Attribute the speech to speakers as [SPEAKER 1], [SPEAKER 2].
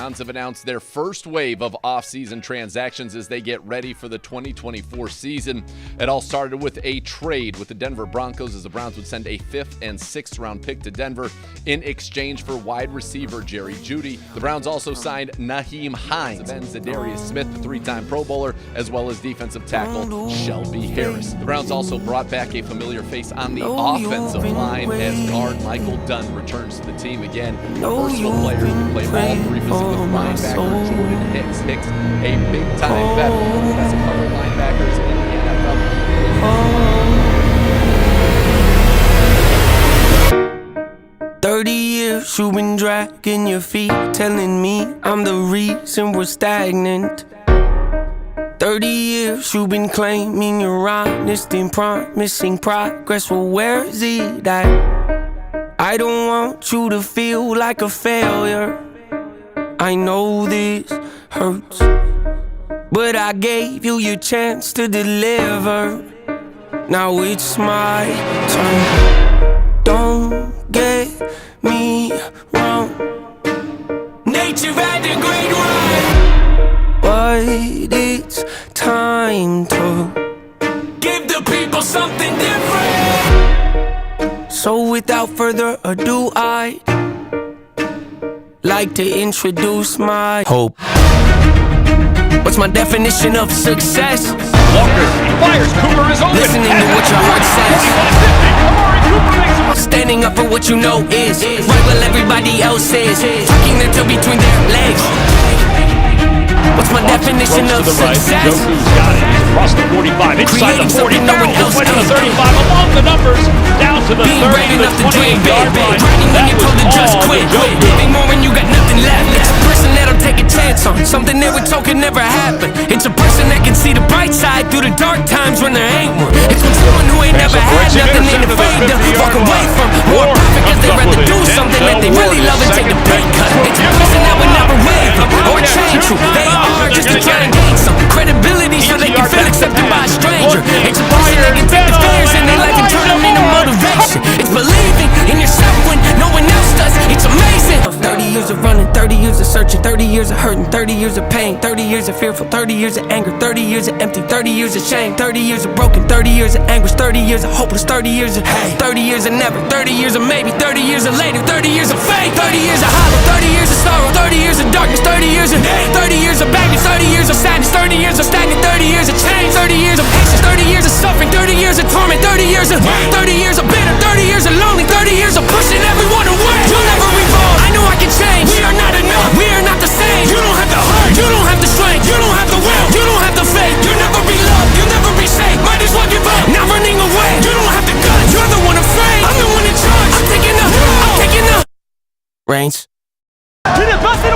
[SPEAKER 1] Browns have announced their first wave of offseason transactions as they get ready for the 2024 season. It all started with a trade with the Denver Broncos as the Browns would send a 5th and 6th round pick to Denver in exchange for wide receiver Jerry Jeudy. The Browns also signed Nyheim Hines and Zadarius Smith, the 3-time Pro Bowler, as well as defensive tackle Shelby Harris. The Browns also brought back a familiar face on the offensive line as guard Michael Dunn returns to the team again. Versatile players who play all 3 positions with linebacker Jordan Hicks. Hicks, a big-time veteran, has a couple linebackers in the NFL.
[SPEAKER 2] 30 years you've been dragging your feet, telling me I'm the reason we're stagnant. 30 years you've been claiming you're honest and promising progress. Well, where is it at? I don't want you to feel like a failure. I know this hurts, but I gave you your chance to deliver. Now it's my turn. Don't get me wrong, nature had a great run, but it's time to give the people something different. So without further ado, I'd like to introduce my hope. What's my definition of success?
[SPEAKER 3] Walker fires, Cooper is open.
[SPEAKER 2] Listening to what your heart says. Standing up for what you know is right while everybody else is. Tucking their toe between their legs. What's my definition of success?
[SPEAKER 3] Joku's got it. Across the 45, inside the 40,
[SPEAKER 2] no one else
[SPEAKER 3] to the
[SPEAKER 2] can.
[SPEAKER 3] 35, along the numbers, down to the 30, the 28-yard line.
[SPEAKER 2] Grinding when
[SPEAKER 3] That
[SPEAKER 2] you're
[SPEAKER 3] was
[SPEAKER 2] told to just
[SPEAKER 3] all
[SPEAKER 2] quit.
[SPEAKER 3] to Joku.
[SPEAKER 2] Giving more when you got nothing left. It's a person that'll take a chance on something they were told could never happen. It's a person that can see the bright side through the dark times when there ain't one. It's when someone who ain't never had nothing ain't afraid to walk away from more profit because they'd rather do something that they really love and take a pay cut. It's a person that would never waver or change who they are just to try and gain some credibility so they can feel accepted by a stranger. It's a person that can take the fears in their life and turn them into motivation. It's believing in yourself when no one else does. It's amazing. 30 years of running, 30 years of searching, 30 years of hurting, 30 years of pain, 30 years of fearful, 30 years of anger, 30 years of empty, 30 years of shame, 30 years of broken, 30 years of anguish, 30 years of hopeless, 30 years of hate, 30 years of never, 30 years of maybe, 30 years of later, 30 years of faith, 30 years of hollow, 30 years of sorrow, 30 years of darkness, 30 years of hate, 30 years of baggage, 30 years of sadness, 30 years of stagnant, 30 years of change, 30 years of patience, 30 years of suffering, 30 years of torment, 30 years of 30 years of bitter, 30 years of lonely, 30 years of pushing everyone away. You'll never revolve. I know I can change. We are not enough. We are not the same. You don't have the heart. You don't have the strength. You don't have the will. You don't have the faith. You'll never be loved. You'll never be safe. Might as well give up. Not running away. You don't have the guts. You're the one afraid. I'm the one in charge. I'm taking the reins.
[SPEAKER 3] Busted